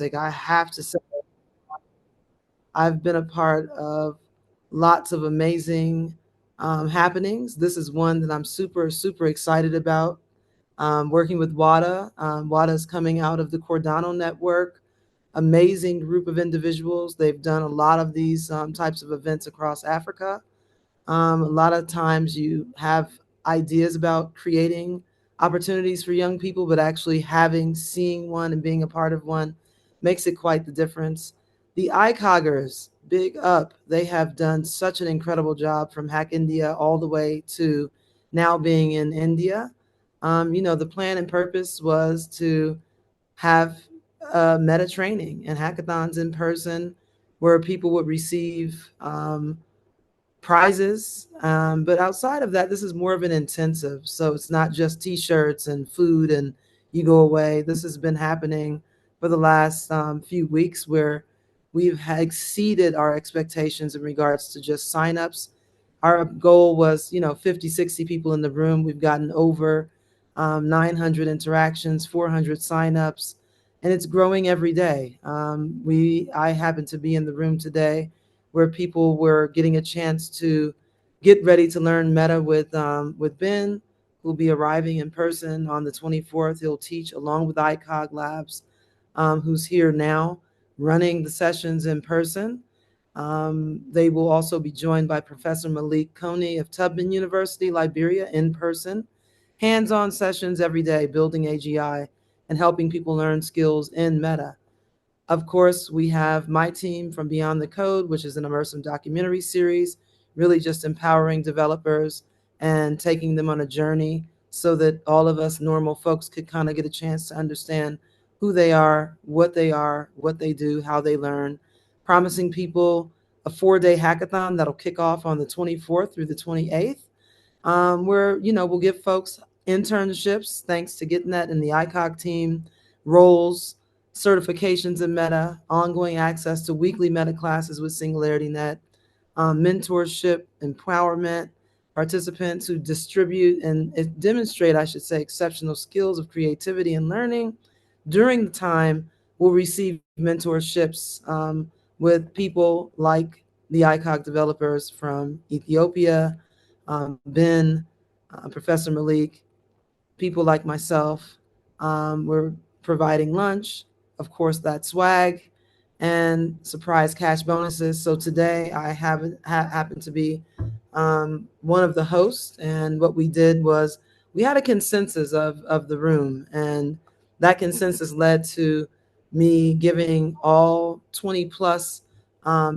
fantastic. I have to say, I've been a part of lots of amazing happenings. This is one that I'm super, super excited about. Working with WADA. WADA is coming out of the Cordano network. Amazing group of individuals. They've done a lot of these types of events across Africa. A lot of times you have ideas about creating opportunities for young people, but actually seeing one and being a part of one makes it quite the difference. The ICOGers, big up. They have done such an incredible job from Hack India all the way to now being in India. The plan and purpose was to have meta training and hackathons in person where people would receive prizes. But outside of that, this is more of an intensive. So it's not just t-shirts and food and you go away. This has been happening for the last few weeks where we've exceeded our expectations in regards to just signups. Our goal was, 50, 60 people in the room. We've gotten over 900 interactions, 400 signups, and it's growing every day. I happen to be in the room today where people were getting a chance to get ready to learn Meta with Ben, who'll be arriving in person on the 24th. He'll teach along with ICOG Labs, who's here now running the sessions in person. They will also be joined by Professor Malik Coney of Tubman University, Liberia, in person. Hands-on sessions every day, building AGI and helping people learn skills in Meta. Of course, we have my team from Beyond the Code, which is an immersive documentary series, really just empowering developers and taking them on a journey so that all of us normal folks could kind of get a chance to understand who they are, what they do, how they learn. Promising people a 4-day hackathon that'll kick off on the 24th through the 28th, where, we'll give folks internships thanks to getting that in the ICOG team, roles, certifications in Meta, ongoing access to weekly Meta classes with SingularityNET, mentorship, empowerment, participants who distribute and demonstrate, I should say, exceptional skills of creativity and learning during the time will receive mentorships with people like the ICOG developers from Ethiopia, Ben, Professor Malik, people like myself. We're providing lunch, of course, that swag, and surprise cash bonuses. So today I happened to be one of the hosts, and what we did was we had a consensus of the room, and that consensus led to me giving all 20 plus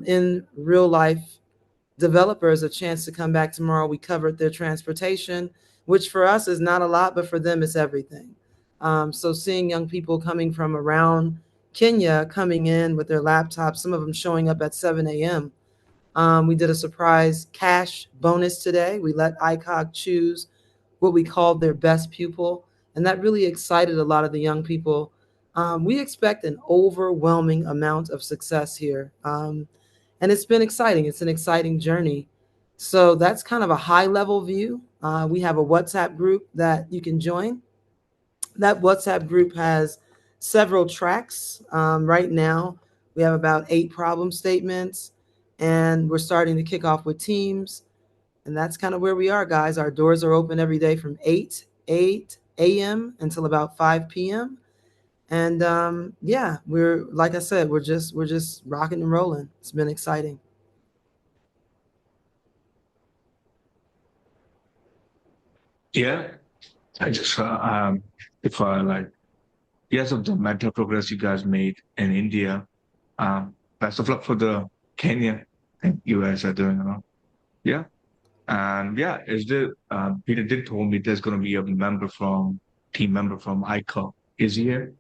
in real life developers a chance to come back tomorrow. We covered their transportation, which for us is not a lot, but for them it's everything. So seeing young people coming from around Kenya coming in with their laptops, some of them showing up at 7 a.m. We did a surprise cash bonus today. We let ICOG choose what we called their best pupil, and that really excited a lot of the young people. We expect an overwhelming amount of success here. And it's been exciting. It's an exciting journey. So that's kind of a high level view. We have a WhatsApp group that you can join. That WhatsApp group has several tracks. Right now, we have about 8 problem statements, and we're starting to kick off with teams. And that's kind of where we are, guys. Our doors are open every day from 8 a.m. until about 5 p.m. And yeah, we're like I said, we're just rocking and rolling. It's been exciting. Yeah, I just if I like yes of the mental progress you guys made in India. Best of luck for the Kenya thing you guys are doing. Yeah, and yeah, is there? Peter did told me there's going to be a team member from ICO. Is he here?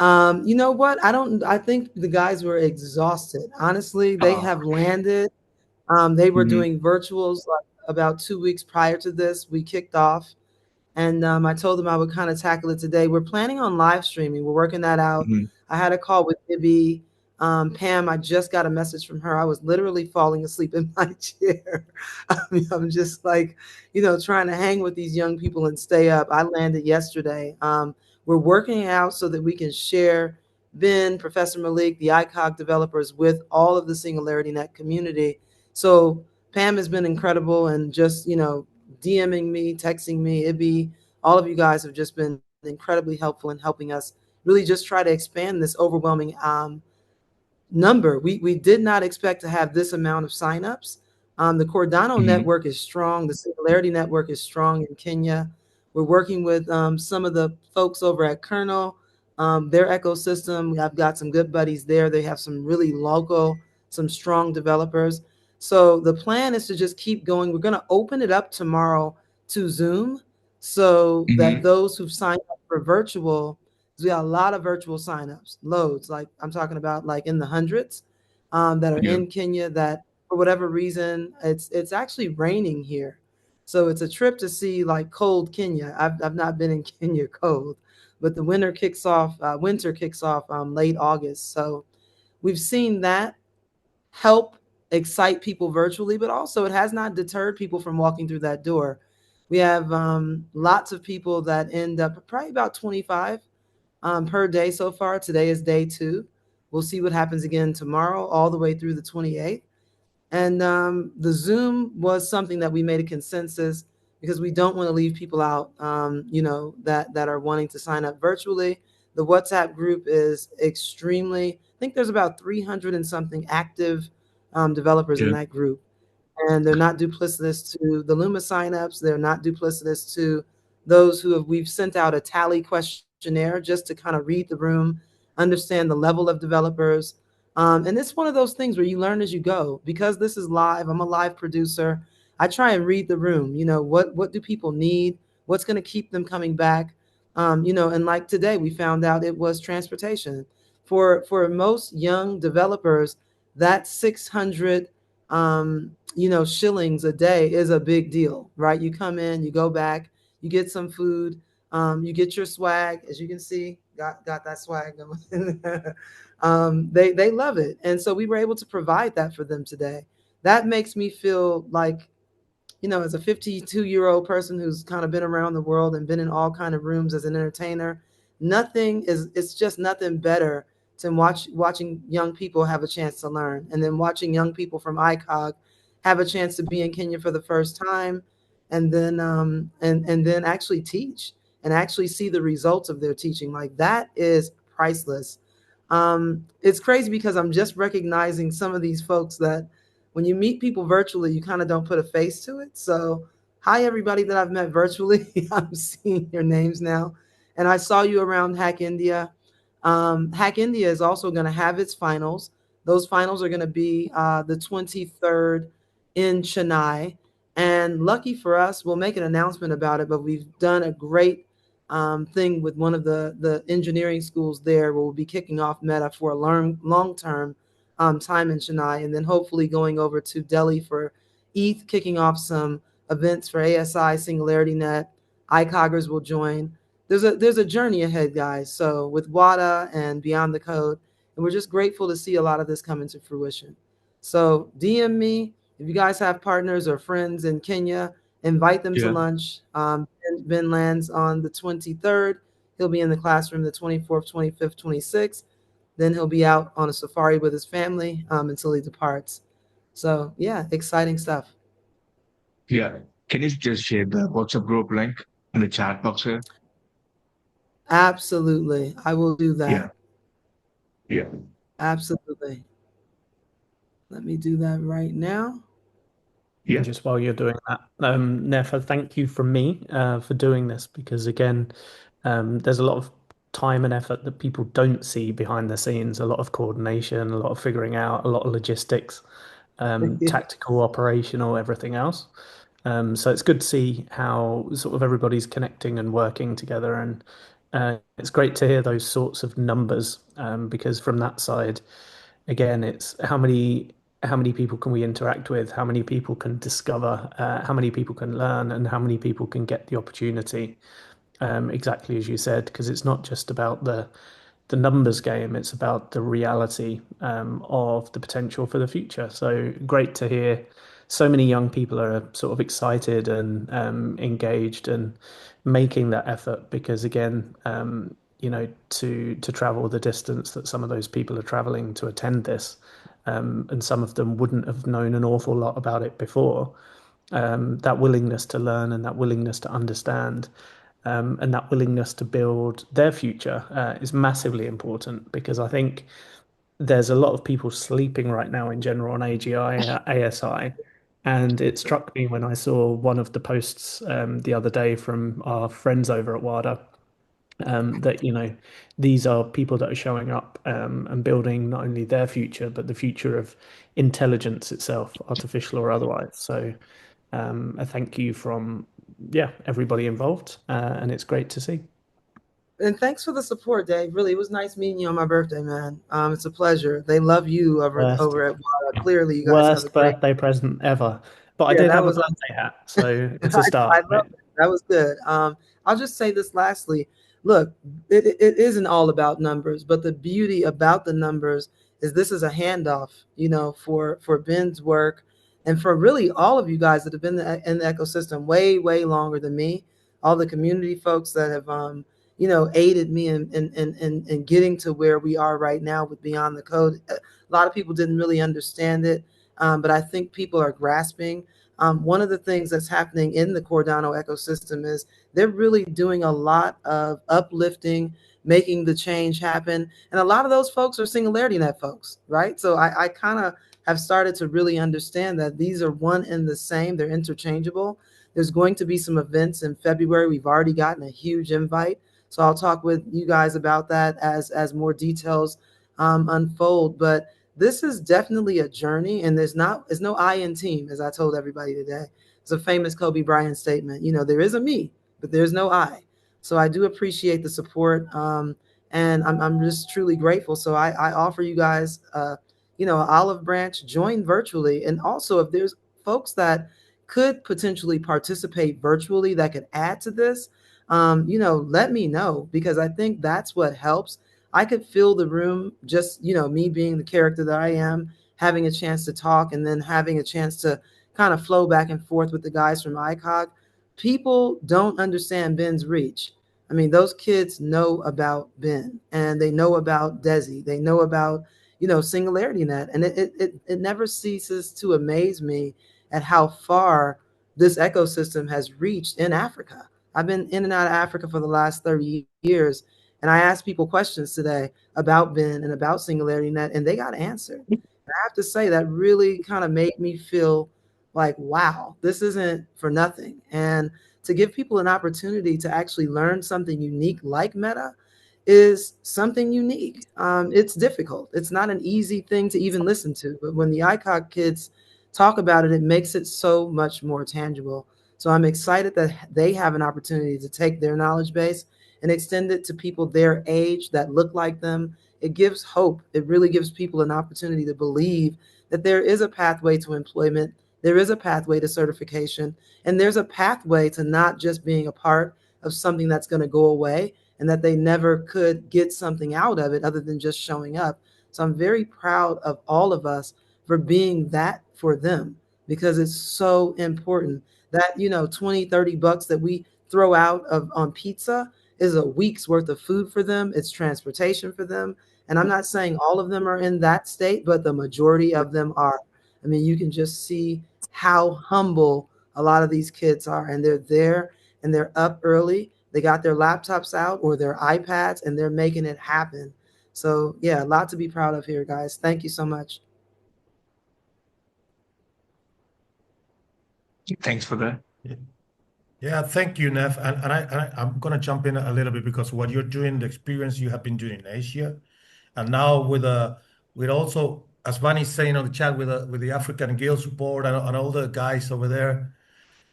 You know what? I think the guys were exhausted. Honestly, they Oh, have landed. They were hmm doing virtuals like about 2 weeks prior to this. We kicked off, and I told them I would kind of tackle it today. We're planning on live streaming. We're working that out. hmm I had a call with Ibby. Pam, I just got a message from her. I was literally falling asleep in my chair. I mean, I'm just like, trying to hang with these young people and stay up. I landed yesterday. We're working it out so that we can share Ben, Professor Malik, the ICOG developers with all of the SingularityNet community. So Pam has been incredible and just, DMing me, texting me, Ibby, all of you guys have just been incredibly helpful in helping us really just try to expand this overwhelming number. We did not expect to have this amount of signups. The Cordano Hmm. network is strong. The Singularity network is strong in Kenya. We're working with some of the folks over at Kernel, their ecosystem. I've got some good buddies there. They have some really local, some strong developers. So the plan is to just keep going. We're going to open it up tomorrow to Zoom so that Hmm. those who've signed up for virtual, we got a lot of virtual signups, loads. Like I'm talking about, like in the hundreds, that are Yeah. in Kenya. That for whatever reason, it's actually raining here, so it's a trip to see like cold Kenya. I've not been in Kenya cold, but the winter kicks off. Winter kicks off late August, so we've seen that help excite people virtually, but also it has not deterred people from walking through that door. We have lots of people that end up probably about 25 per day so far. Today is day 2. We'll see what happens again tomorrow, all the way through the 28th. And the Zoom was something that we made a consensus because we don't want to leave people out, that are wanting to sign up virtually. The WhatsApp group is extremely, I think there's about 300 and something active developers in Yeah. that group, and they're not duplicitous to the Luma signups. They're not duplicitous to those who have. We've sent out a tally questionnaire just to kind of read the room, understand the level of developers. And it's one of those things where you learn as you go. Because this is live, I'm a live producer. I try and read the room. What do people need? What's going to keep them coming back? And like today, we found out it was transportation. For most young developers, that 600 shillings a day is a big deal, right? You come in, you go back, you get some food, you get your swag. As you can see, got that swag going. They love it, and so we were able to provide that for them today. That makes me feel like, as a 52-year-old person who's kind of been around the world and been in all kind of rooms as an entertainer, it's just nothing better than watching young people have a chance to learn, and then watching young people from ICOG have a chance to be in Kenya for the first time, and then actually teach and actually see the results of their teaching. Like that is priceless. It's crazy because I'm just recognizing some of these folks that when you meet people virtually, you kind of don't put a face to it. So, hi, everybody that I've met virtually. I'm seeing your names now. And I saw you around Hack India. Hack India is also going to have its finals. Those finals are going to be the 23rd in Chennai. And lucky for us, we'll make an announcement about it, but we've done a great thing with one of the engineering schools there where we'll be kicking off Meta for a long term time in Chennai, and then hopefully going over to Delhi for ETH, kicking off some events for ASI, SingularityNet. ICOGers will join. There's a journey ahead, guys. So with WADA and Beyond the Code, and we're just grateful to see a lot of this come into fruition. So DM me if you guys have partners or friends in Kenya. Invite them to Yeah. lunch. Ben lands on the 23rd. He'll be in the classroom the 24th, 25th, 26th. Then he'll be out on a safari with his family until he departs. So, yeah, exciting stuff. Yeah. Can you just share the WhatsApp group link in the chat box here? Absolutely. I will do Yeah. that. Yeah. Absolutely. Let me do that right now. Yeah. And just while you're doing that, Nefa, thank you from me for doing this because, again, there's a lot of time and effort that people don't see behind the scenes, a lot of coordination, a lot of figuring out, a lot of logistics, tactical, operational, everything else. So it's good to see how sort of everybody's connecting and working together. And it's great to hear those sorts of numbers because from that side, again, it's how many people can we interact with, how many people can discover, how many people can learn, and how many people can get the opportunity. Exactly as you said, because it's not just about the numbers game, it's about the reality of the potential for the future. So great to hear so many young people are sort of excited and engaged and making that effort because again, to travel the distance that some of those people are traveling to attend this. And some of them wouldn't have known an awful lot about it before. That willingness to learn and that willingness to understand and that willingness to build their future is massively important because I think there's a lot of people sleeping right now in general on AGI, ASI. And it struck me when I saw one of the posts the other day from our friends over at WADA that, these are people that are showing up and building not only their future, but the future of intelligence itself, artificial or otherwise. So a thank you from, yeah, everybody involved. And it's great to see. And thanks for the support, Dave. Really, it was nice meeting you on my birthday, man. It's a pleasure. They love you Worst, over at WADA. Clearly, you guys have a worst great. birthday present ever. But I Yeah, did that have a was birthday hat, so it's a I start, love right? it. That was good. I'll just say this lastly. Look, it isn't all about numbers, but the beauty about the numbers is this is a handoff, for Ben's work and for really all of you guys that have been in the ecosystem way longer than me. All the community folks that have, aided me in getting to where we are right now with Beyond the Code. A lot of people didn't really understand it, but I think people are grasping. One of the things that's happening in the Cardano ecosystem is they're really doing a lot of uplifting, making the change happen. And a lot of those folks are SingularityNET folks, right? So I kind of have started to really understand that these are one and the same, they're interchangeable. There's going to be some events in February. We've already gotten a huge invite. So I'll talk with you guys about that as more details unfold. But this is definitely a journey, and there's no I in team, as I told everybody today. It's a famous Kobe Bryant statement. There is a me, but there's no I. So I do appreciate the support, and I'm just truly grateful. So I offer you guys, an olive branch. Join virtually, and also if there's folks that could potentially participate virtually that could add to this, let me know because I think that's what helps. I could fill the room just, me being the character that I am, having a chance to talk and then having a chance to kind of flow back and forth with the guys from ICOG. People don't understand Ben's reach. I mean, those kids know about Ben and they know about Desi. They know about, SingularityNet. And it never ceases to amaze me at how far this ecosystem has reached in Africa. I've been in and out of Africa for the last 30 years. And I asked people questions today about Ben and about SingularityNet, and they got answered. And I have to say that really kind of made me feel like, wow, this isn't for nothing. And to give people an opportunity to actually learn something unique like Meta is something unique. It's difficult. It's not an easy thing to even listen to, but when the ICOG kids talk about it, it makes it so much more tangible. So I'm excited that they have an opportunity to take their knowledge base and extend it to people their age that look like them. It gives hope. It really gives people an opportunity to believe that there is a pathway to employment, there is a pathway to certification, and there's a pathway to not just being a part of something that's going to go away and that they never could get something out of it other than just showing up. So I'm very proud of all of us for being that for them because it's so important that 20 $30 that we throw out of on pizza is a week's worth of food for them. It's transportation for them. And I'm not saying all of them are in that state, but the majority of them are. I mean, you can just see how humble a lot of these kids are, and they're there and they're up early. They got their laptops out or their iPads and they're making it happen. So, yeah, a lot to be proud of here, guys. Thank you so much. Thanks for that. Yeah, thank you, Nev. I'm going to jump in a little bit because what you're doing, the experience you have been doing in Asia, and now with also, as Vani's saying on the chat, with the African Guild support and all the guys over there,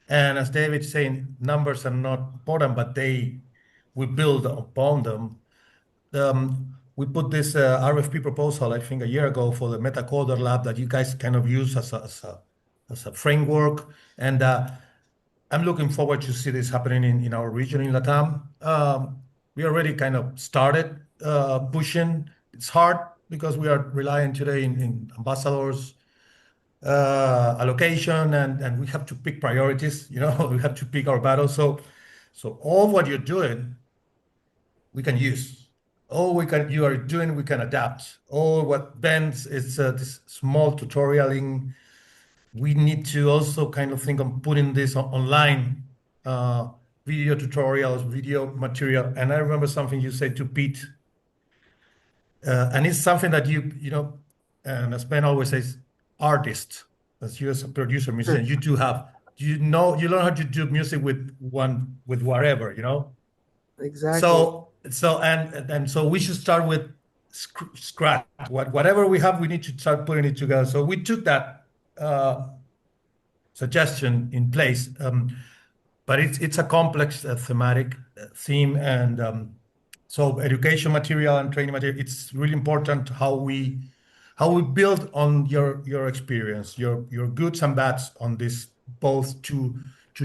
and as David's saying, numbers are not important, but we build upon them. We put this RFP proposal, I think, a year ago for the Metacoder Lab that you guys kind of use as a framework, and I'm looking forward to see this happening in our region in Latam. We already kind of started pushing. It's hard because we are relying today in ambassadors allocation, and we have to pick priorities. We have to pick our battles. So all what you're doing, we can use. All we can you are doing, we can adapt. All what bends is this small tutorialing. We need to also kind of think on putting this online, uh, video tutorials, video material. And I remember something you said to Pete, and it's something that you know, and as Ben always says, artist, as you as a producer, musician, you do have, you learn how to do music with whatever, you know. Exactly. So we should start with scratch. Whatever we have, we need to start putting it together. So we took that suggestion in place. But it's a complex thematic theme, and so education material and training material. It's really important how we build on your experience, your goods and bads on this both two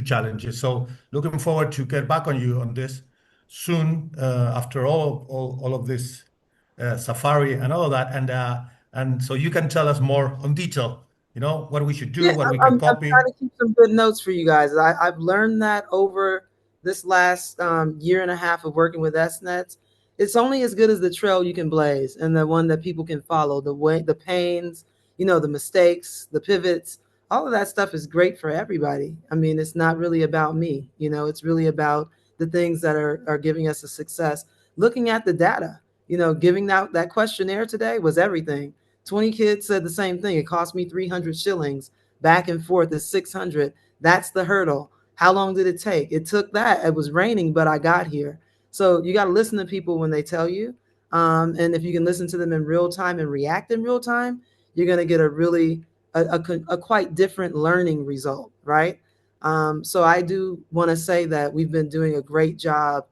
challenges. So looking forward to get back on you on this soon after all of this safari and all of that, and so you can tell us more on detail. You know what we should do, Yeah, what we can I'm trying copy. to keep some good notes for you guys. I've learned that over this last year and a half of working with SNETs. It's only as good as the trail you can blaze and the one that people can follow. The way, the pains, the mistakes, the pivots, all of that stuff is great for everybody. I mean, it's not really about me. It's really about the things that are giving us a success. Looking at the data, giving out that questionnaire today was everything. 20 kids said the same thing. It cost me 300 shillings. Back and forth is 600. That's the hurdle. How long did it take? It took that. It was raining, but I got here. So you got to listen to people when they tell you. And if you can listen to them in real time and react in real time, you're going to get a really, a quite different learning result, right? So I do want to say that we've been doing a great job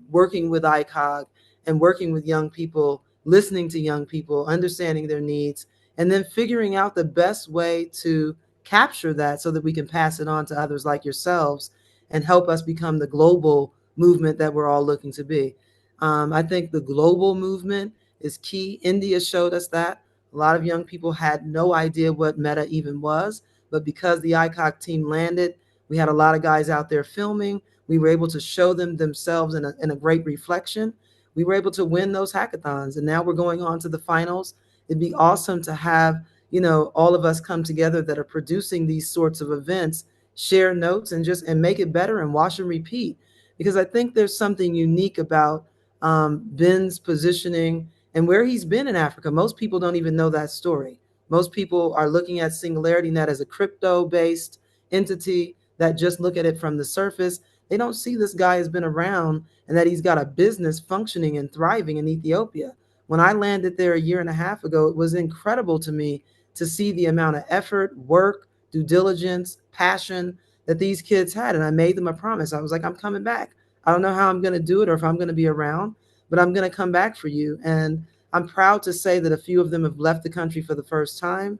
working with ICOG and working with young people, listening to young people, understanding their needs, and then figuring out the best way to capture that so that we can pass it on to others like yourselves and help us become the global movement that we're all looking to be. I think the global movement is key. India showed us that. A lot of young people had no idea what Meta even was, but because the ICOC team landed, we had a lot of guys out there filming. We were able to show them themselves in a great reflection. We were able to win those hackathons, and now we're going on to the finals. It'd be awesome to have all of us come together that are producing these sorts of events, share notes, and make it better and wash and repeat. Because I think there's something unique about Ben's positioning and where he's been in Africa. Most people don't even know that story. Most people are looking at SingularityNET as a crypto-based entity that just look at it from the surface. They don't see this guy has been around and that he's got a business functioning and thriving in Ethiopia. When I landed there a year and a half ago, it was incredible to me to see the amount of effort, work, due diligence, passion that these kids had. And I made them a promise. I was like, I'm coming back. I don't know how I'm going to do it or if I'm going to be around, but I'm going to come back for you. And I'm proud to say that a few of them have left the country for the first time.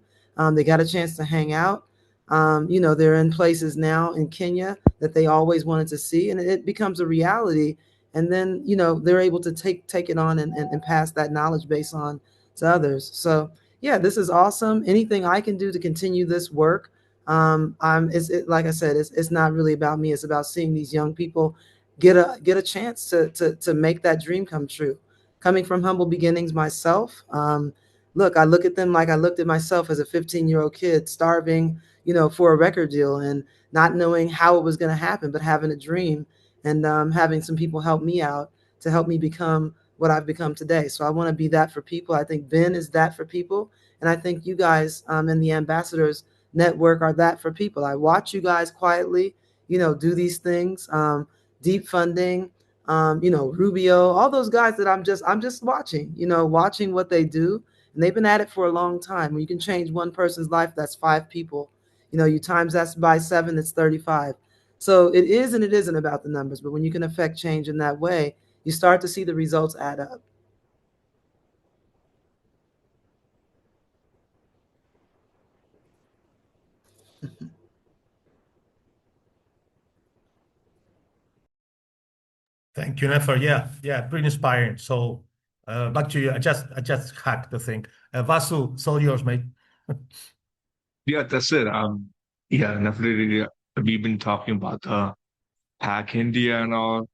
They got a chance to hang out. They're in places now in Kenya that they always wanted to see, and it becomes a reality. And then, they're able to take it on and pass that knowledge base on to others. So yeah, this is awesome. Anything I can do to continue this work. Like I said, it's not really about me. It's about seeing these young people get a chance to make that dream come true. Coming from humble beginnings myself, look, I look at them like I looked at myself as a 15-year-old kid, starving, for a record deal and not knowing how it was going to happen, but having a dream and having some people help me out to help me become what I've become today. So I want to be that for people. I think Ben is that for people. And I think you guys in the Ambassadors Network are that for people. I watch you guys quietly, do these things, deep funding, Rubio, all those guys that I'm just watching, watching what they do. And they've been at it for a long time. When you can change one person's life, that's 5 people. You times that by 7, it's 35. So it is and it isn't about the numbers, but when you can affect change in that way, you start to see the results add up. Thank you, Nefer. Yeah, pretty inspiring. So back to you. I just hacked the thing. Vasu, it's all yours, mate. Yeah, that's it. Yeah, definitely. We've been talking about Hack India and all.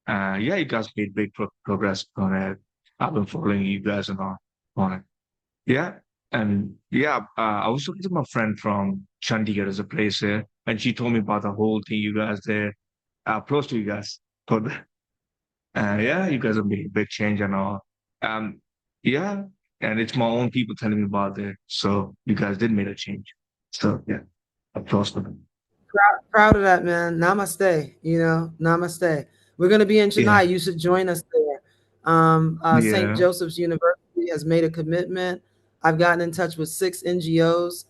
Yeah, you guys made big progress on it. I've been following you guys and all on it. Yeah. And yeah, I was talking to my friend from Chandigarh, there's a place here, and she told me about the whole thing you guys there, close to you guys. But yeah, you guys are making a big change and all. Um, yeah, and it's my own people telling me about it. So you guys did make a change. So yeah, applause for them. Proud of that, man. Namaste. Namaste. We're going to be in Yeah, Chennai. You should join us there. St. yeah. Joseph's University has made a commitment. I've gotten in touch with 6 NGOs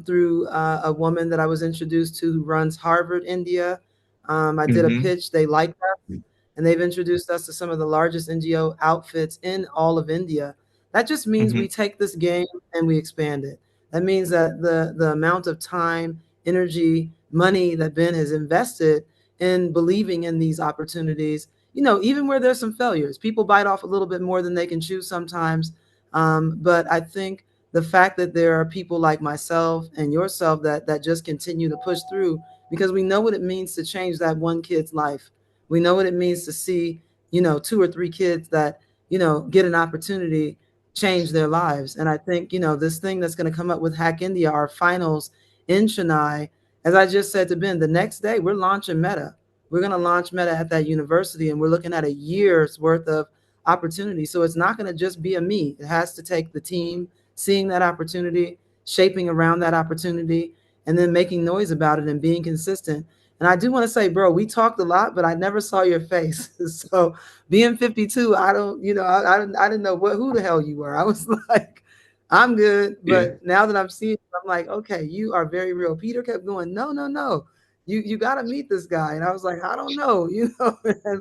through a woman that I was introduced to who runs Harvard, India. I did a Mm-hmm. pitch. They liked us, and they've introduced us to some of the largest NGO outfits in all of India. That just means Mm-hmm. we take this game and we expand it. That means that the amount of time, energy, money that Ben has invested in believing in these opportunities, even where there's some failures, people bite off a little bit more than they can chew sometimes. But I think the fact that there are people like myself and yourself that just continue to push through because we know what it means to change that one kid's life. We know what it means to see, 2 or 3 kids that, get an opportunity change their lives. And I think, this thing that's going to come up with Hack India, our finals in Chennai, as I just said to Ben, the next day we're launching Meta. We're going to launch Meta at that university, and we're looking at a year's worth of opportunity. So it's not going to just be a me. It has to take the team seeing that opportunity, shaping around that opportunity, and then making noise about it and being consistent. And I do want to say, bro, we talked a lot, but I never saw your face. So being 52, I don't, I didn't know who the hell you were. I was like, I'm good. Yeah, But now that I'm seeing, I'm like, okay, you are very real. Peter kept going, no, no, no. You got to meet this guy. And I was like, I don't know,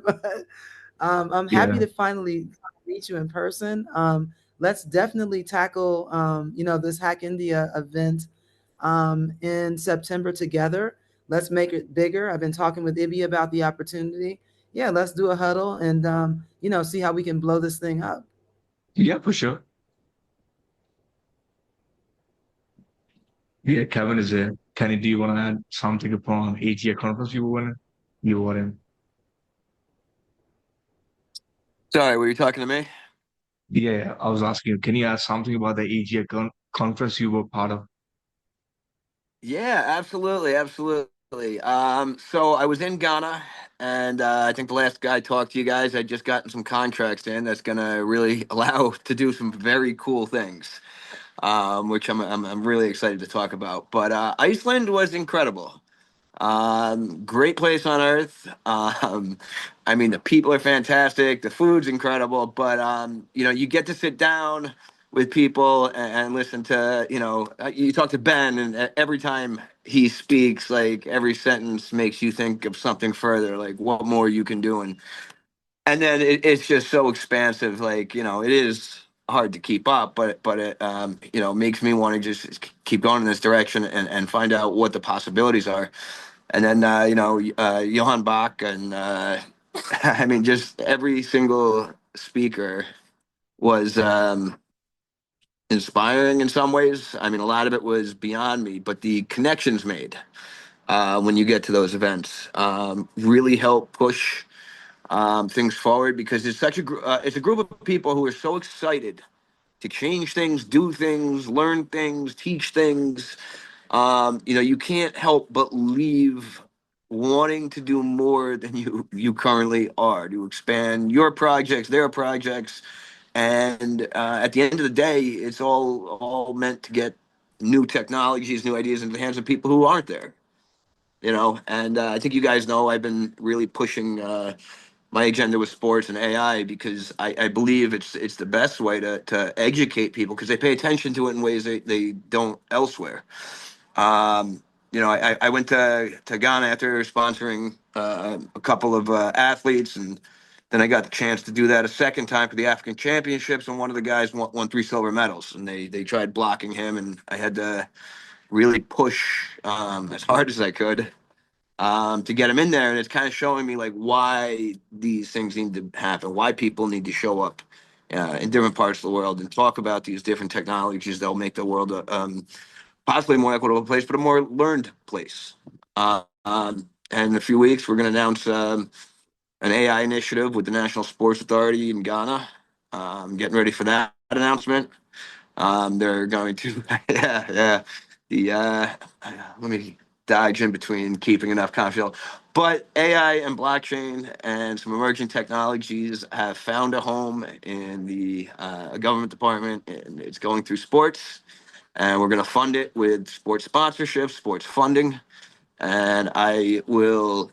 but I'm happy yeah. to finally meet you in person. Let's definitely tackle, this Hack India event in September together. Let's make it bigger. I've been talking with Ibby about the opportunity. Yeah, let's do a huddle and, see how we can blow this thing up. Yeah, for sure. Yeah, Kevin is there. Kenny, do you want to add something upon AGA conference you were in? You were in. Sorry, were you talking to me? Yeah, I was asking you, can you add something about the AGA conference you were part of? Yeah, absolutely, absolutely. So I was in Ghana, and I think the last guy I talked to you guys, I just gotten some contracts in that's gonna really allow to do some very cool things, which I'm really excited to talk about. But Iceland was incredible. Great place on earth. I mean, the people are fantastic. The food's incredible, but you get to sit down with people and listen to, you talk to Ben, and every time he speaks, like every sentence makes you think of something further, like what more you can do, and then it's just so expansive. Like it is hard to keep up, but it makes me want to just keep going in this direction and find out what the possibilities are. And then Johann Bach and I mean just every single speaker was inspiring in some ways. I mean, a lot of it was beyond me, but the connections made when you get to those events really help push things forward because it's a group of people who are so excited to change things, do things, learn things, teach things. You can't help but leave wanting to do more than you currently are, to expand your projects, their projects, and at the end of the day, it's all meant to get new technologies, new ideas into the hands of people who aren't there. And I think you guys know I've been really pushing my agenda with sports and AI because I believe it's the best way to educate people because they pay attention to it in ways they don't elsewhere. I went to Ghana after sponsoring a couple of athletes, and then I got the chance to do that a second time for the African Championships. And one of the guys won 3 silver medals, and they tried blocking him, and I had to really push as hard as I could to get him in there. And it's kind of showing me like why these things need to happen, why people need to show up in different parts of the world and talk about these different technologies that'll make the world possibly a more equitable place, but a more learned place. And in a few weeks, we're going to announce an AI initiative with the National Sports Authority in Ghana. Getting ready for that announcement. They're going to, yeah, yeah. The let me dodge in between keeping enough confidential. But AI and blockchain and some emerging technologies have found a home in the government department, and it's going through sports. And we're going to fund it with sports sponsorships, sports funding, and I will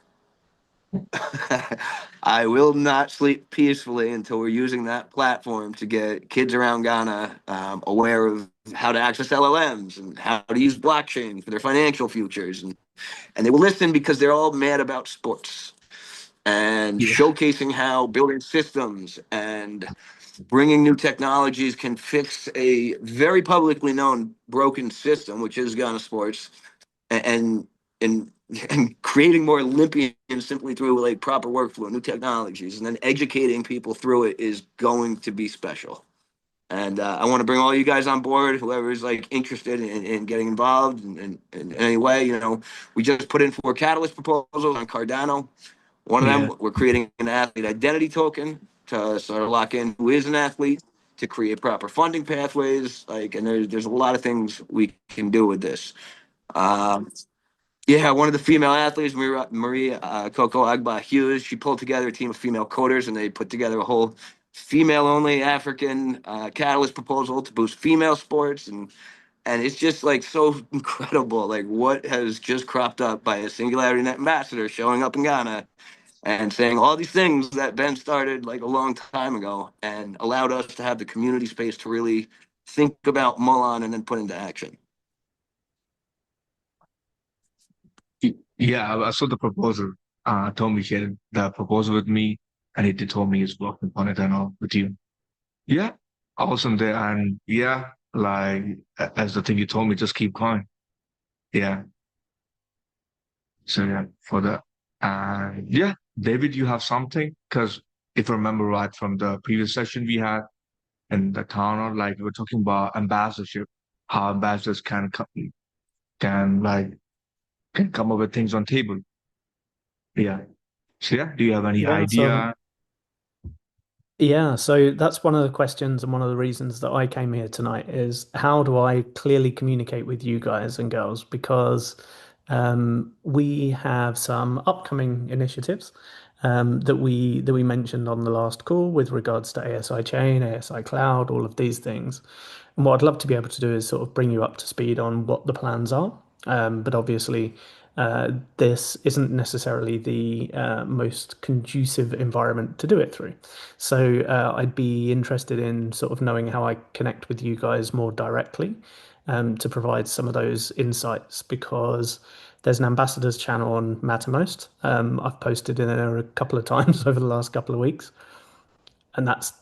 I will not sleep peacefully until we're using that platform to get kids around Ghana aware of how to access LLMs and how to use blockchain for their financial futures. And they will listen because they're all mad about sports and Yeah. showcasing how building systems and bringing new technologies can fix a very publicly known broken system, which is Ghana sports, and and and creating more Olympians simply through like proper workflow, new technologies, and then educating people through it is going to be special. And I want to bring all you guys on board, whoever is like interested in getting involved in any way. You know, we just put in 4 catalyst proposals on Cardano. One of Yeah. them, we're creating an athlete identity token to sort of lock in who is an athlete, to create proper funding pathways. Like, and there's a lot of things we can do with this. Um, yeah, one of the female athletes, Maria Coco Agba Hughes, she pulled together a team of female coders, and they put together a whole female-only African catalyst proposal to boost female sports, and it's just like so incredible, like what has just cropped up by a SingularityNET ambassador showing up in Ghana and saying all these things that Ben started like a long time ago, and allowed us to have the community space to really think about, mull on, and then put into action. Yeah, I saw the proposal. Told me he had the proposal with me, and he did told me he's working on it and all with you. Yeah, awesome there. And yeah, like as the thing you told me, just keep going. Yeah. So yeah, for that. And yeah, David, you have something? Because if I remember right from the previous session we had in the town, or like we were talking about ambassadorship, how ambassadors can like can come up with things on table. Yeah. So yeah, do you have any Yeah, so idea? yeah, so that's one of the questions and one of the reasons that I came here tonight is how do I clearly communicate with you guys and girls? Because we have some upcoming initiatives that we mentioned on the last call with regards to ASI Chain, ASI Cloud, all of these things. And what I'd love to be able to do is sort of bring you up to speed on what the plans are. But obviously, this isn't necessarily the most conducive environment to do it through. So I'd be interested in sort of knowing how I connect with you guys more directly to provide some of those insights because there's an ambassadors channel on Mattermost. I've posted in there a couple of times over the last couple of weeks, and that's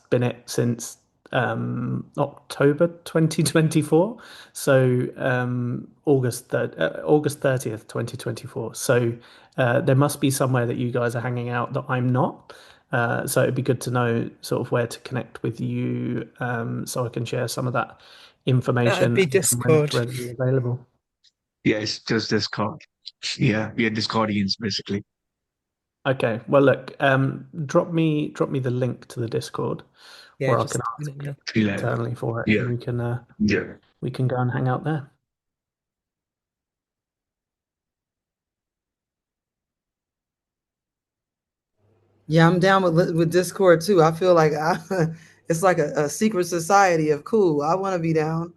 been it since October 2024. So August 30th, 2024. So there must be somewhere that you guys are hanging out that I'm not. So it'd be good to know sort of where to connect with you, so I can share some of that That'd information be when it's Discord. readily available. Yeah, it's just Discord. Yeah, we are Discordians basically. Okay. Well, look, drop me the link to the Discord, Yeah, or I can just ask yeah. Yeah, internally for it, yeah, and yeah. we can go and hang out there. Yeah, I'm down with Discord too. I feel like it's like a secret society of cool. I want to be down.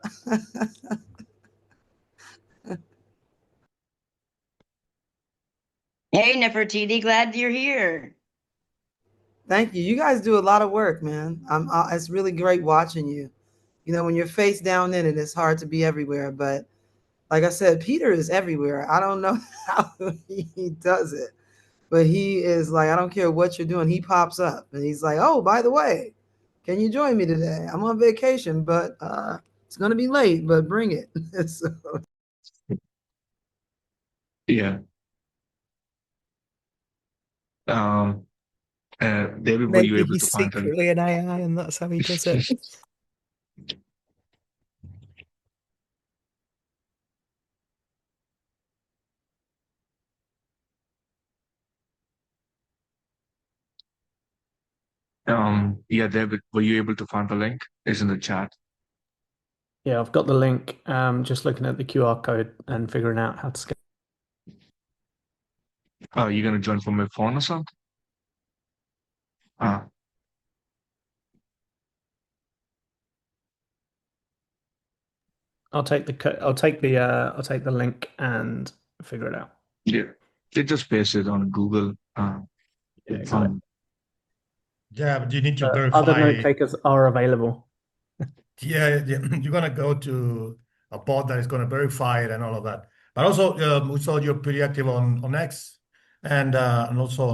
Hey, Nefertiti, glad you're here. Thank you. You guys do a lot of work, man. It's really great watching you. You know, when you're face down in it, it's hard to be everywhere. But like I said, Peter is everywhere. I don't know how he does it, but he is like, I don't care what you're doing. He pops up and he's like, oh, by the way, can you join me today? I'm on vacation, but it's going to be late, but bring it. So, Yeah. Um, David, were you Maybe able he's to find her? secretly an AI and that's how he does it. Yeah, David, were you able to find the link? It's in the chat. Yeah, I've got the link. Just looking at the QR code and figuring out how to scan. Oh, you're gonna join from your phone or something? Ah, I'll take the link and figure it out. yeah. They just paste it on Google. Yeah, got it. Um, Yeah, but you need to Other verify. note takers are available. Yeah, you're gonna go to a bot that is gonna verify it and all of that. But also, we saw you're pretty active on X and also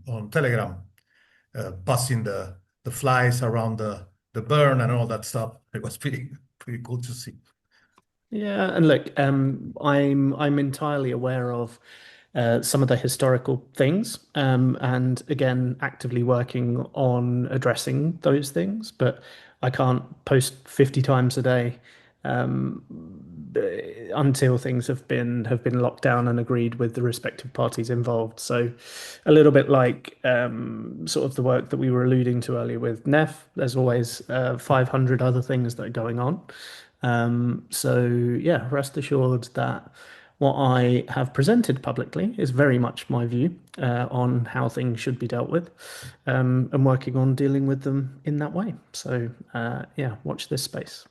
on Telegram, passing the flies around the burn and all that stuff. It was pretty cool to see. Yeah, and look, I'm entirely aware of some of the historical things, and again, actively working on addressing those things. But I can't post 50 times a day um, until things have been locked down and agreed with the respective parties involved. So, a little bit like sort of the work that we were alluding to earlier with NEF. There's always 500 other things that are going on. So yeah, rest assured that what I have presented publicly is very much my view on how things should be dealt with, and working on dealing with them in that way. So yeah, watch this space.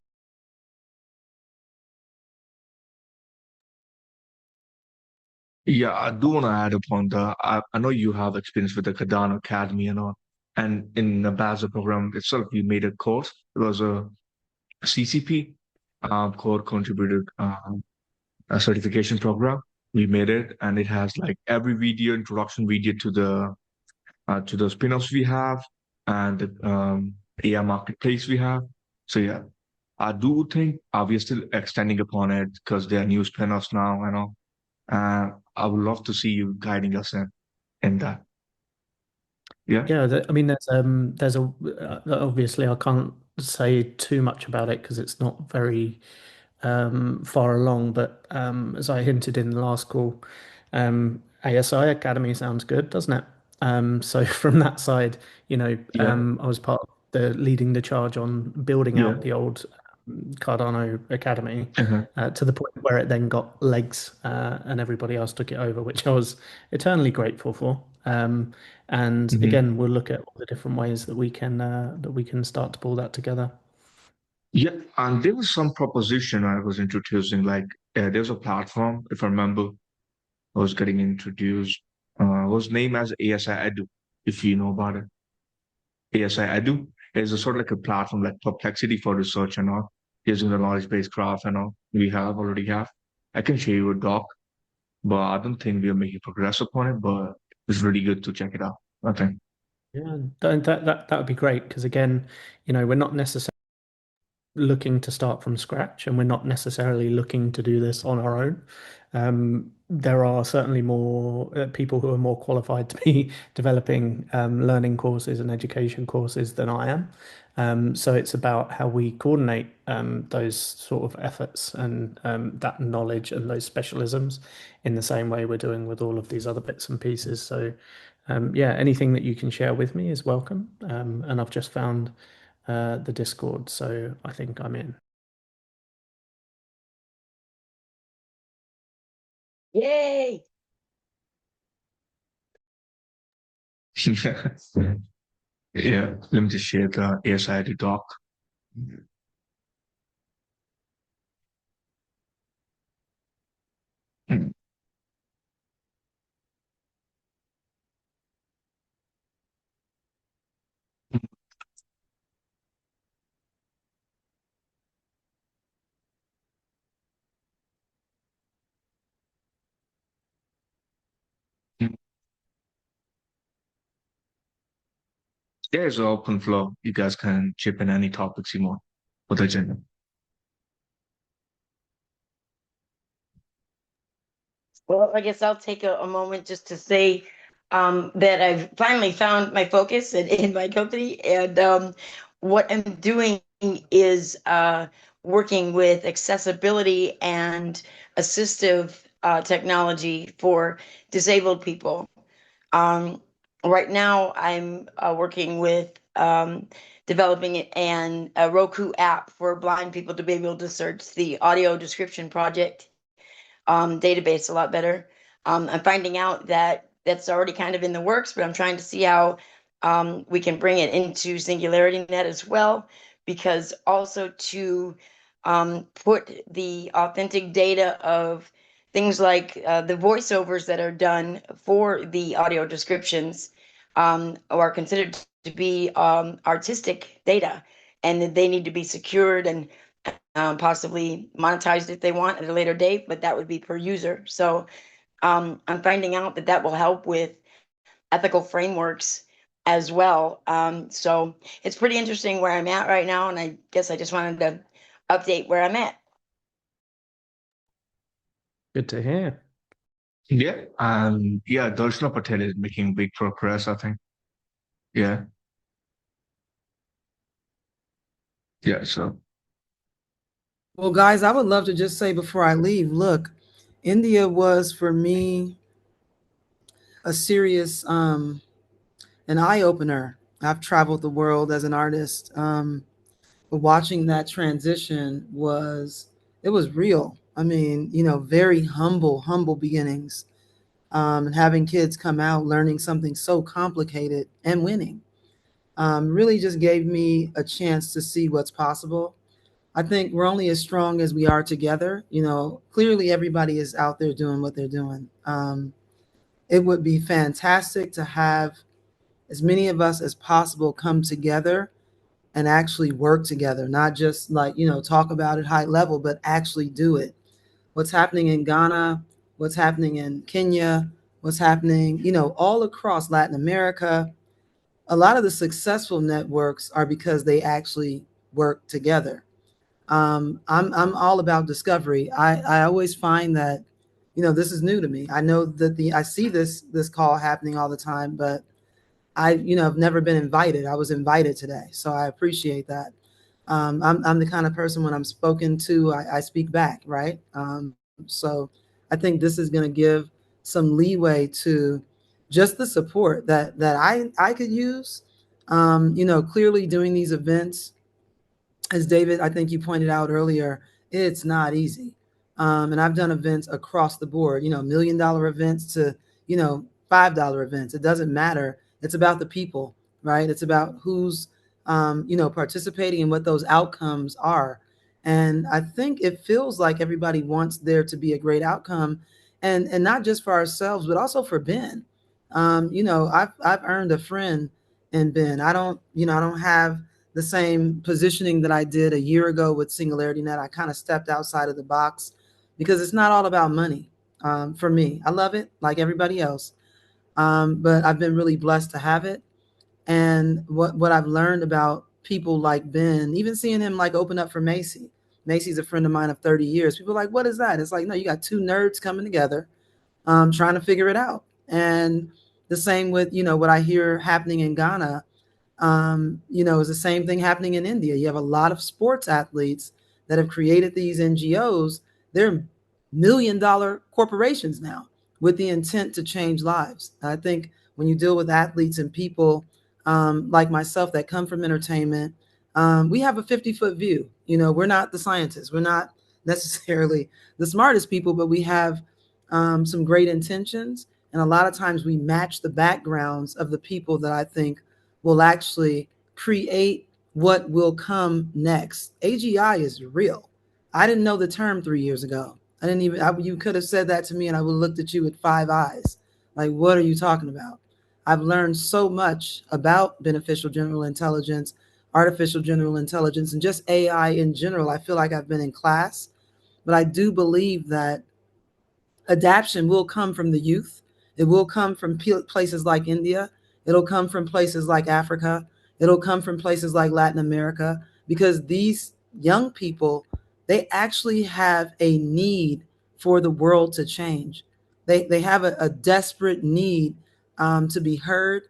yeah, I do want to add upon I know you have experience with the Cardano Academy and all. And in the BASA program itself, you made a course. It was a CCP core contributed a certification program. We made it, and it has like every video, introduction video to the spin-offs we have and the AI marketplace we have. So yeah, I do think we are still extending upon it because there are new spin-offs now and all. I would love to see you guiding us in that. Yeah. Yeah, I mean, there's a obviously I can't say too much about it because it's not very far along. But as I hinted in the last call, ASI Academy sounds good, doesn't it? So from that side, Yeah. I was part of the leading the charge on building Yeah. out the old Cardano Academy Uh-huh. to the point where it then got legs and everybody else took it over, which I was eternally grateful for. And Hmm. again, we'll look at all the different ways that we can start to pull that together. Yeah. And there was some proposition I was introducing, like there's a platform, if I remember, was getting introduced, was named as ASI Edu, if you know about it. ASI Edu is a sort of like a platform like Perplexity for research and all, using the knowledge-based graph and all we have already have. I can show you a doc, but I don't think we are making progress upon it, but it's really good to check it out, I think. Yeah, that would be great because again, we're not necessarily looking to start from scratch and we're not necessarily looking to do this on our own. There are certainly more people who are more qualified to be developing learning courses and education courses than I am. So it's about how we coordinate those sort of efforts and that knowledge and those specialisms in the same way we're doing with all of these other bits and pieces. So yeah, anything that you can share with me is welcome. And I've just found the Discord, so I think I'm in. Yay! Yeah, let me just share the ASI Edu doc. Mm. There's an open flow. You guys can chip in any topics you want with the agenda. Well, I guess I'll take a moment just to say that I've finally found my focus in my company. And what I'm doing is working with accessibility and assistive technology for disabled people. Um, right now, I'm working with developing an a Roku app for blind people to be able to search the audio description project database a lot better. I'm finding out that that's already kind of in the works, but I'm trying to see how we can bring it into SingularityNet as well, because also to put the authentic data of things like the voiceovers that are done for the audio descriptions are considered to be artistic data, and that they need to be secured and possibly monetized if they want at a later date, but that would be per user. So I'm finding out that that will help with ethical frameworks as well. So it's pretty interesting where I'm at right now, and I guess I just wanted to update where I'm at. Good to hear. Yeah. Yeah, Darshana Patel is making big progress, I think. Yeah. Yeah. So, Well, guys, I would love to just say before I leave, look, India was for me a serious an eye opener. I've traveled the world as an artist, but watching that transition was it was real. I mean, very humble beginnings, and having kids come out learning something so complicated and winning really just gave me a chance to see what's possible. I think we're only as strong as we are together. Clearly everybody is out there doing what they're doing. It would be fantastic to have as many of us as possible come together and actually work together, not just like, talk about it high level, but actually do it. What's happening in Ghana, what's happening in Kenya, what's happening, all across Latin America. A lot of the successful networks are because they actually work together. I'm all about discovery. I always find that, this is new to me. I know that I see this call happening all the time, but I've never been invited. I was invited today, so I appreciate that. I'm the kind of person when I'm spoken to, I speak back, right? So I think this is going to give some leeway to just the support that I could use. Clearly doing these events, as David, I think you pointed out earlier, it's not easy. And I've done events across the board, $1 million events to, $5 events. It doesn't matter. It's about the people, right? It's about who's, participating and what those outcomes are. And I think it feels like everybody wants there to be a great outcome, and not just for ourselves, but also for Ben. I've earned a friend in Ben. I don't have the same positioning that I did a year ago with SingularityNet. I kind of stepped outside of the box because it's not all about money. For me, I love it like everybody else, but I've been really blessed to have it. And what I've learned about people like Ben, even seeing him like open up for Macy. Macy's a friend of mine of 30 years. People are like, what is that? It's like, no, you got two nerds coming together, trying to figure it out. And the same with, what I hear happening in Ghana, is the same thing happening in India. You have a lot of sports athletes that have created these NGOs. They're $1 million corporations now with the intent to change lives. I think when you deal with athletes and people like myself that come from entertainment, we have a 50-foot view. We're not the scientists. We're not necessarily the smartest people, but we have some great intentions. And a lot of times we match the backgrounds of the people that I think will actually create what will come next. AGI is real. I didn't know the term 3 years ago. You could have said that to me and I would have looked at you with 5 eyes. Like, what are you talking about? I've learned so much about beneficial general intelligence, artificial general intelligence, and just AI in general. I feel like I've been in class, but I do believe that adaptation will come from the youth. It will come from places like India. It'll come from places like Africa. It'll come from places like Latin America, because these young people, they actually have a need for the world to change. They have a desperate need to be heard.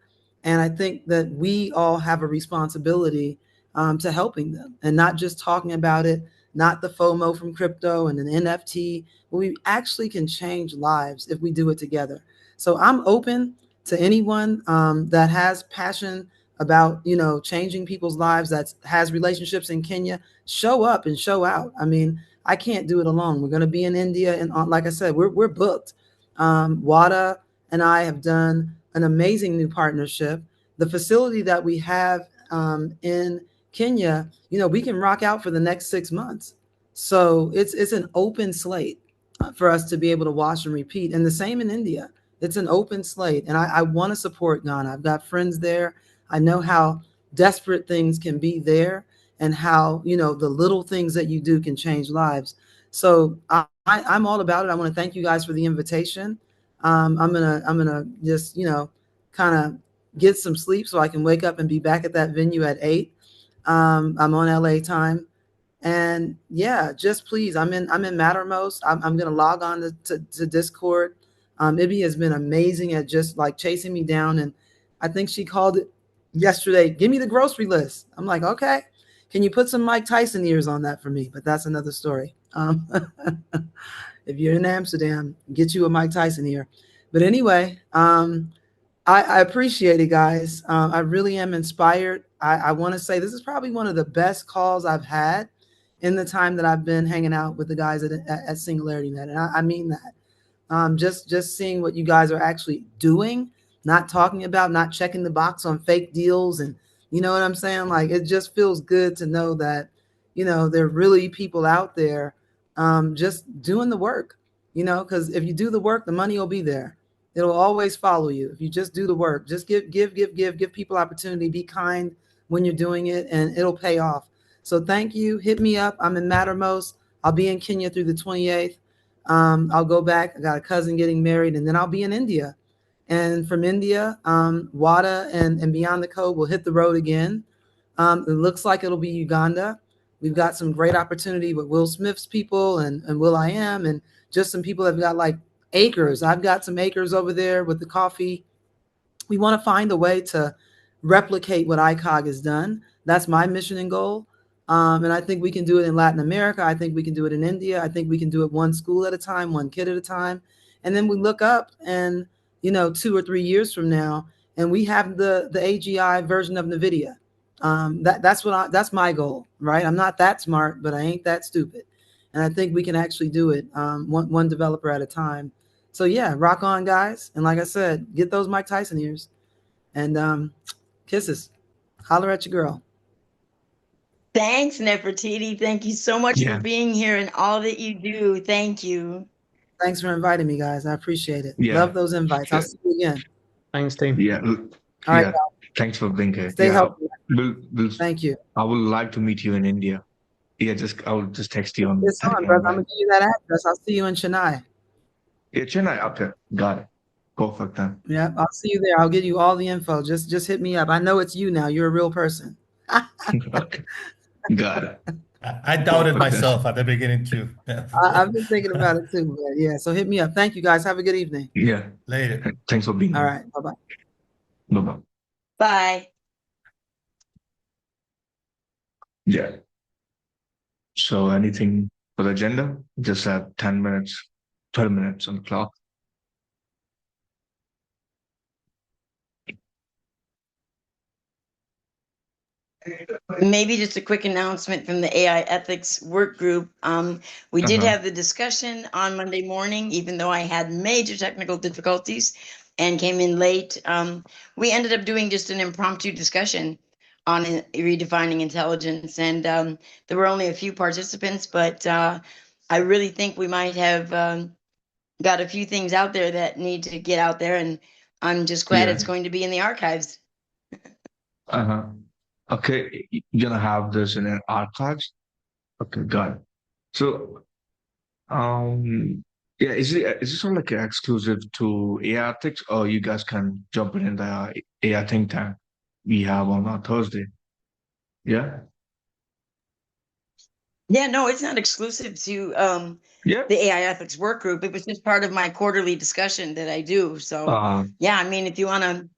And I think that we all have a responsibility to helping them and not just talking about it, not the FOMO from crypto and an NFT, but we actually can change lives if we do it together. So I'm open to anyone that has passion about, you know, changing people's lives, that has relationships in Kenya, show up and show out. I mean, I can't do it alone. We're going to be in India, and like I said, we're booked. Wada and I have done an amazing new partnership. The facility that we have in Kenya, you know, we can rock out for the next 6 months. So it's an open slate for us to be able to watch and repeat. And the same in India. It's an open slate. And I want to support Ghana. I've got friends there. I know how desperate things can be there, and how, you know, the little things that you do can change lives. So I'm all about it. I want to thank you guys for the invitation. I'm gonna just, you know, kind of get some sleep so I can wake up and be back at that venue at 8. I'm on LA time. And yeah, just please, I'm in Mattermost. I'm gonna log on to Discord. Ibby has been amazing at just like chasing me down, and I think she called it yesterday. Give me the grocery list. I'm like, okay. Can you put some Mike Tyson ears on that for me? But that's another story. If you're in Amsterdam, get you a Mike Tyson ear. But anyway, I appreciate it, guys. I really am inspired. I want to say this is probably one of the best calls I've had in the time that I've been hanging out with the guys at SingularityNet, and I mean that. Just seeing what you guys are actually doing, not talking about, not checking the box on fake deals, and you know what I'm saying. Like, it just feels good to know that, you know, there are really people out there, just doing the work. You know, because if you do the work, the money will be there. It'll always follow you if you just do the work. Just give people opportunity. Be kind when you're doing it, and it'll pay off. So thank you. Hit me up. I'm in Mattermost. I'll be in Kenya through the 28th. I'll go back. I got a cousin getting married, and then I'll be in India. And from India, WADA and Beyond the Code will hit the road again. It looks like it'll be Uganda. We've got some great opportunity with Will Smith's people and Will I Am, and just some people that have got like acres. I've got some acres over there with the coffee. We want to find a way to replicate what ICOG has done. That's my mission and goal. And I think we can do it in Latin America. I think we can do it in India. I think we can do it one school at a time, one kid at a time. And then we look up and, you know, 2 or 3 years from now, and we have the AGI version of NVIDIA. That's my goal, right? I'm not that smart, but I ain't that stupid. And I think we can actually do it, one developer at a time. So yeah, rock on, guys. And like I said, get those Mike Tyson ears, and kisses. Holler at your girl. Thanks, Nefertiti. Thank you so much for Yeah, being here and all that you do. Thank you. Thanks for inviting me, guys. I appreciate it. yeah, Love those invites. I'll yeah, see you again. Thanks, team. yeah, All right, yeah. Thanks for being here. stay Yeah, healthy. we'll, Thank you. I would like to meet you in India. Yeah, I'll just text you on It's that on, brother. I'm invite. gonna give you that address. I'll see you in Chennai. Yeah, Chennai. Okay, got it. Perfect then. Yeah, I'll see you there. I'll give you all the info. Just hit me up. I know it's you now. You're a real person. Okay, got it. I doubted Perfect then. myself at the beginning too. I've been thinking about it too, but yeah. So hit me up. Thank you, guys. Have a good evening. Yeah, Later. thanks for being All here. right. Bye bye. Bye bye. Bye. Yeah. So anything for the agenda? Just have 10 minutes, 12 minutes on the clock. Maybe just a quick announcement from the AI ethics work group. We did Uh-huh. have the discussion on Monday morning, even though I had major technical difficulties and came in late. We ended up doing just an impromptu discussion on redefining intelligence, and there were only a few participants, but I really think we might have got a few things out there that need to get out there, and I'm just glad Yeah. it's going to be in the archives. Uh-huh. Okay, you're gonna have this in an archives? Okay, got it. So, yeah, is it sort of like exclusive to AI ethics, or you guys can jump in the AI think tank we have on Thursday? Yeah? Yeah, no, it's not exclusive to Yeah. the AI ethics work group. It was just part of my quarterly discussion that I do. So Uh, yeah, I mean, if you want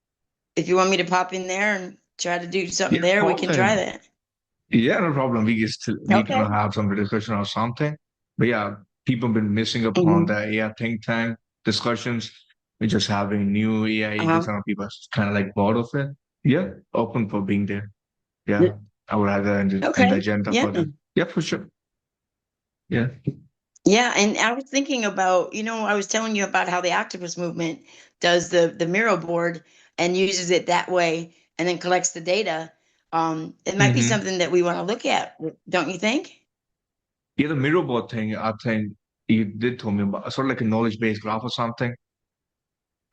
me to pop in there and try to do something yeah, there, we pop can try in. that. Yeah, no problem. We just need to Okay. have some discussion or something. But yeah, people have been missing upon Mhm. the AI think tank discussions. We're just having new AI agents Uh-huh. and people are kind of like bored of it. Yeah, open for being there. Yeah. Yeah, I would have that in the Okay. agenda Yeah. for that. Yeah, for sure. Yeah. Yeah, and I was thinking about, I was telling you about how the activist movement does the Miro board and uses it that way and then collects the data. It might be Mm-hmm. something that we want to look at, don't you think? Yeah, the mirror board thing, I think you did tell me about, sort of like a knowledge-based graph or something.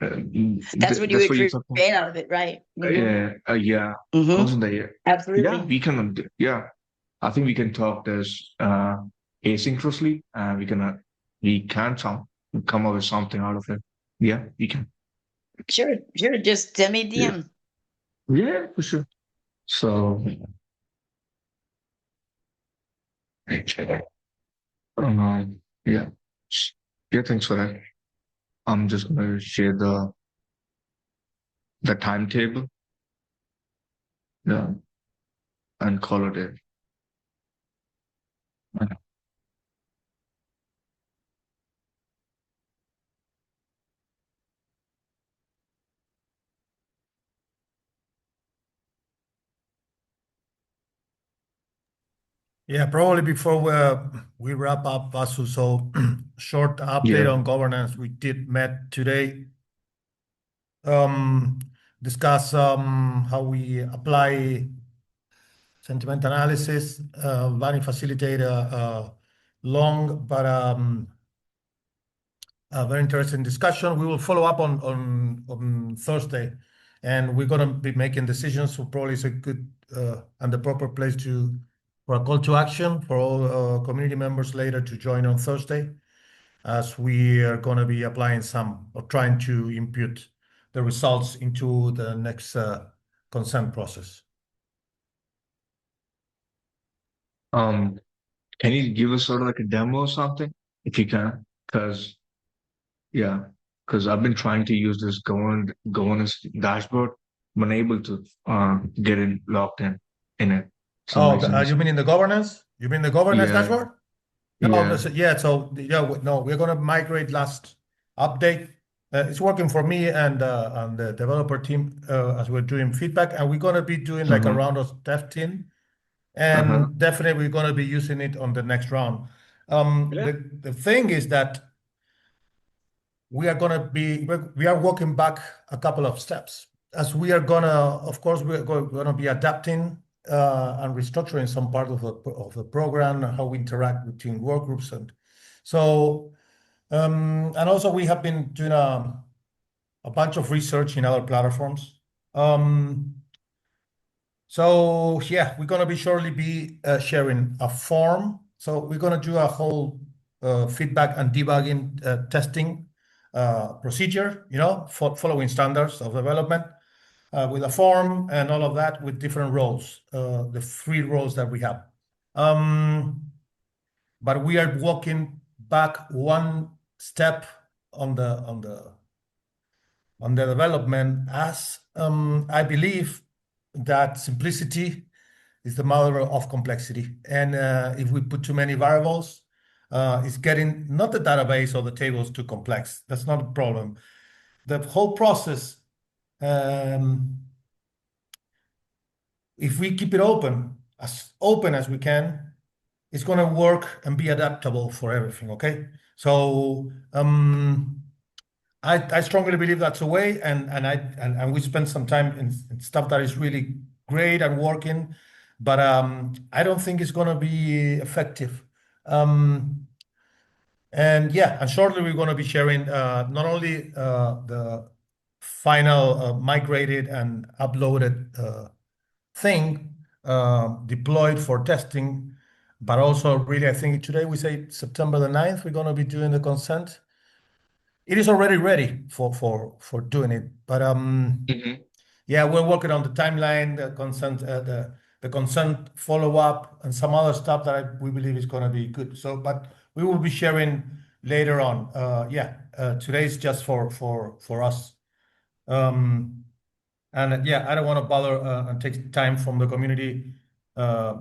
That's what you That's would what you're talking create out of it, right? yeah, Mm-hmm. wasn't there? Yeah, Absolutely. we can, yeah, I think we can talk this asynchronously, and we can come up with something out of it. Yeah, we can. Sure, sure. Just send me a Yeah, DM. yeah, for sure. So, yeah, yeah, thanks for that. I'm just gonna share the timetable, yeah, and call it in. Yeah, probably before we wrap up, Vasu, so short update Yeah. on governance. We did met today, um, discuss how we apply sentiment analysis. Vani facilitate a long but a very interesting discussion. We will follow up on Thursday, and we're gonna be making decisions. So probably it's a good and the proper place to for a call to action for all community members later to join on Thursday, as we are gonna be applying some or trying to impute the results into the next consent process. Um, can you give us sort of like a demo or something if you can? Because yeah, because I've been trying to use this governance dashboard, but unable to get in locked in it for some Oh, reasons. you mean in the governance? You mean the governance Yeah, dashboard? No, yeah. yeah. So yeah, no, we're gonna migrate last update. It's working for me and the developer team as we're doing feedback, and we're gonna be doing like a Uh-huh. round of testing, Uh-huh. and definitely we're gonna be using it on the next round. Yeah. The thing is that we are walking back a couple of steps as we are gonna, of course, gonna be adapting and restructuring some part of the program and how we interact between work groups and so and also we have been doing a bunch of research in other platforms. So yeah, we're gonna be shortly be sharing a form. So we're gonna do a whole feedback and debugging testing procedure, following standards of development with a form and all of that with different roles, the three roles that we have. But we are walking back one step on the development as I believe that simplicity is the mother of complexity. And if we put too many variables, it's getting not the database or the tables too complex. That's not a problem. The whole process, um, if we keep it open as we can, it's going to work and be adaptable for everything. Okay, so I strongly believe that's the way, and we spend some time in stuff that is really great and working, but I don't think it's going to be effective. Um, and yeah, and shortly we're going to be sharing not only the final migrated and uploaded thing deployed for testing, but also really I think today we say September the 9th we're going to be doing the consent. It is already ready for doing it, but Hmm. yeah, we're working on the timeline, the consent follow up, and some other stuff that we believe is going to be good. So, but we will be sharing later on. Yeah, today is just for us. Um, and yeah, I don't want to bother and take time from the community uh,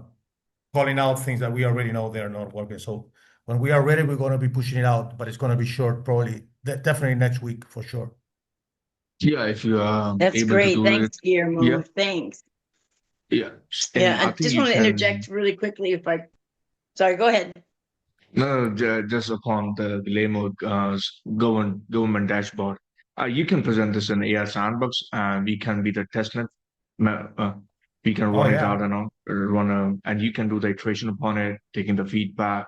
calling out things that we already know they're not working. So when we are ready, we're going to be pushing it out, but it's going to be short, probably definitely next week for sure. Yeah, if you are That's able to great. do it, Thanks, Guillermo. yeah, Thanks. yeah. Yeah, And I I think just you want to can. interject really quickly if I, sorry, go ahead. No, no, just upon the Guillermo government dashboard, you can present this in AI sandbox, and we can be the testnet. ma- Uh, we can Oh run it out yeah. and on, and you can do the iteration upon it, taking the feedback,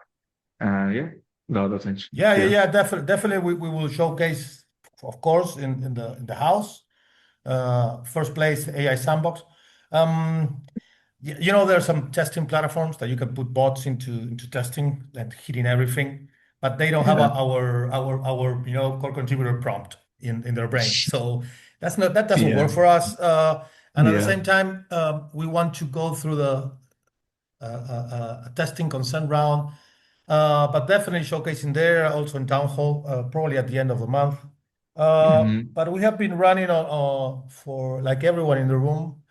and yeah, the other things. Yeah. Yeah. Definitely. We will showcase, of course, in the house. First place AI sandbox. Um, there are some testing platforms that you can put bots into testing and hitting everything, but they don't have Yeah. our core contributor prompt in their brain. So that doesn't Yeah. work for us. And at the Yeah. same time, we want to go through the testing consent round, but definitely showcasing there also in town hall, probably at the end of the month. Hmm. But we have been running on for like everyone in the room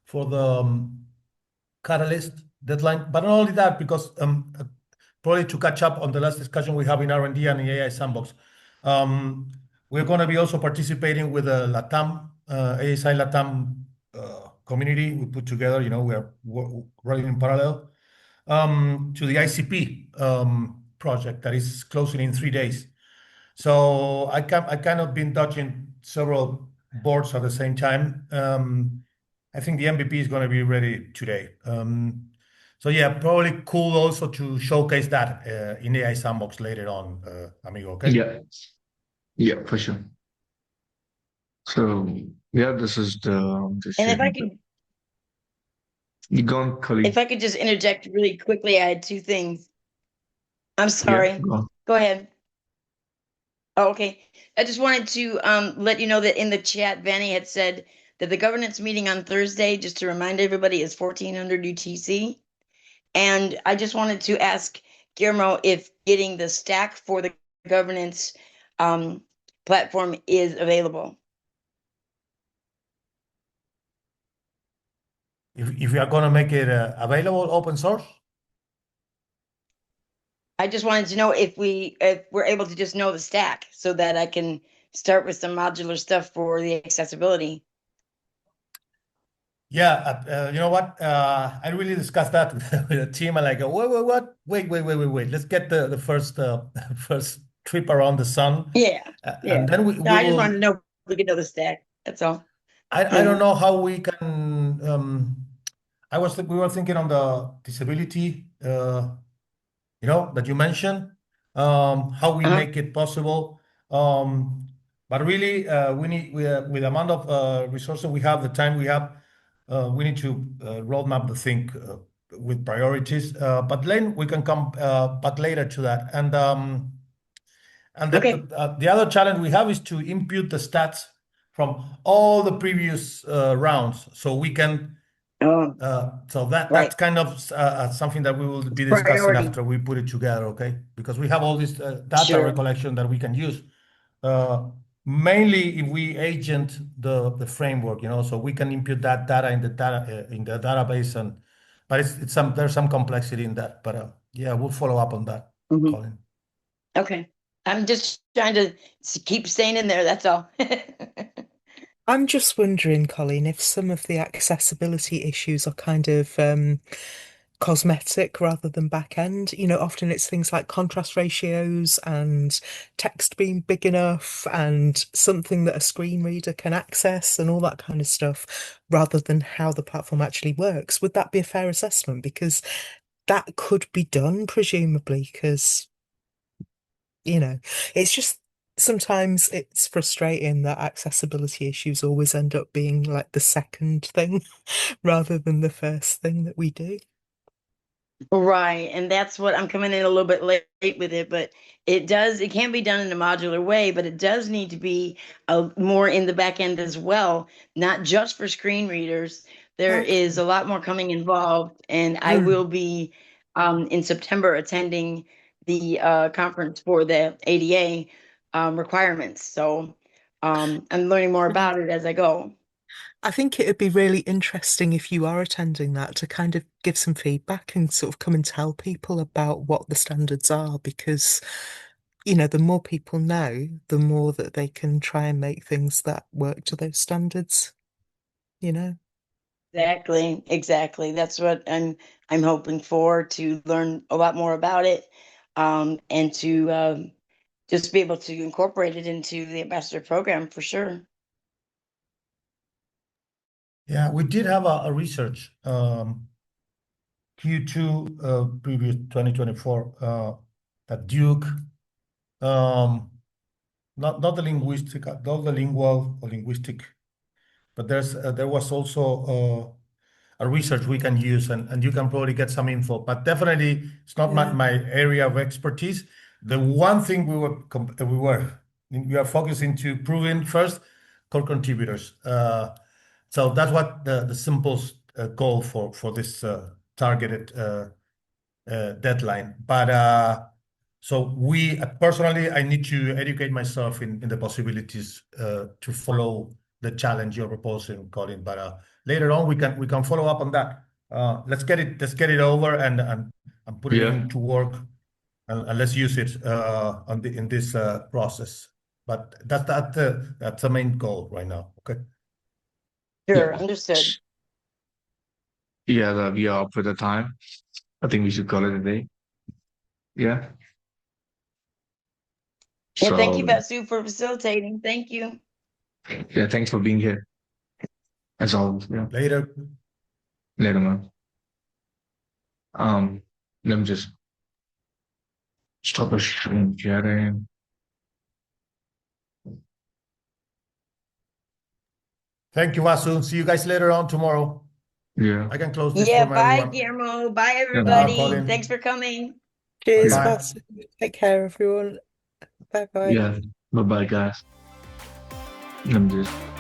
for the Catalyst deadline. But not only that, because probably to catch up on the last discussion we have in R&D and in AI Sandbox, we're going to be also participating with the LATAM, ASI LATAM community we put together. We are running in parallel to the ICP project that is closing in 3 days. So I kind of been dodging several boards at the same time. I think the MVP is going to be ready today. So yeah, probably cool also to showcase that in AI Sandbox later on, amigo. Okay. Yeah. Yeah, for sure. So yeah, this is the And sharing. You gone, if Kali? I could just interject really quickly, I had two things. I'm Yeah, sorry. go on. Go ahead. Oh, okay. I just wanted to let you know that in the chat, Vanny had said that the governance meeting on Thursday, just to remind everybody, is 1400 UTC. And I just wanted to ask Guillermo if getting the stack for the governance platform is available. If we are going to make it available open source. I just wanted to know if we're able to just know the stack so that I can start with some modular stuff for the accessibility. Yeah, you know what? I really discussed that with the team. I like, what? Wait. Let's get the first first trip around the sun, Yeah, and yeah. then we, No, we I just wanted to will. know if we could know the stack. That's all. I Yeah. don't know how we can. We were thinking on the disability, that you mentioned, how we Uh-huh. make it possible. Um, but really, we need with the amount of resources we have, the time we have, we need to roadmap the thing with priorities. But then we can come back later to that. And Okay. the other challenge we have is to impute the stats from all the previous rounds, so we can. Oh, So that's right. kind of something that we will be discussing Priority. after we put it together, okay? Because we have all this data Sure. recollection that we can use. Uh, Mainly if we agent the framework, so we can impute that data in the database, but there's some complexity in that. But yeah, we'll follow up on that, Mhm. Colin. Okay. I'm just trying to keep staying in there. That's all. I'm just wondering, Colin, if some of the accessibility issues are kind of cosmetic rather than back end. Often it's things like contrast ratios and text being big enough and something that a screen reader can access and all that kind of stuff, rather than how the platform actually works. Would that be a fair assessment? Because that could be done, presumably, because you know, it's just sometimes it's frustrating that accessibility issues always end up being like the second thing rather than the first thing that we do. Right. And that's what I'm coming in a little bit late with it, but it can be done in a modular way, but it does need to be more in the back end as well, not just for screen readers. There is Okay. a lot more coming involved, and I will be in September attending the conference for the ADA requirements. So I'm learning more Right. about it as I go. I think it would be really interesting if you are attending that to kind of give some feedback and sort of come and tell people about what the standards are, because the more people know, the more that they can try and make things that work to those standards, Exactly. That's what I'm hoping for, to learn a lot more about it, and to just be able to incorporate it into the ambassador program for sure. Yeah, we did have a research Q2 previous 2024 that Duke, not the linguistic, not the lingual or linguistic, but there was also a research we can use, and you can probably get some info, but definitely it's not my area of expertise. The one thing we are focusing to proving first core contributors. So that's what the simple goal for this targeted deadline. But so we personally, I need to educate myself in the possibilities to follow the challenge you're proposing, Colin. But later on, we can follow up on that. Let's get it over and put it Yeah. into work, and let's use it in this process. But that's the main goal right now. Okay. Sure, Yeah. understood. Yeah, we are up for the time. I think we should call it a day. Yeah. Yeah, thank So you, Vasu, for facilitating. Thank you. yeah, thanks for being here. As always. Yeah. Later. Later, man. Let me just stop the screen sharing. Thank you, Vasu. See you guys later on tomorrow. Yeah. I can close this Yeah, from bye, everyone. Guillermo. Bye, Yeah, man. everybody. Thanks Colin. for coming. Cheers, Yeah. Bye-bye. Vasu. Take care, everyone. Bye bye. Yeah. Bye bye, guys. Let me just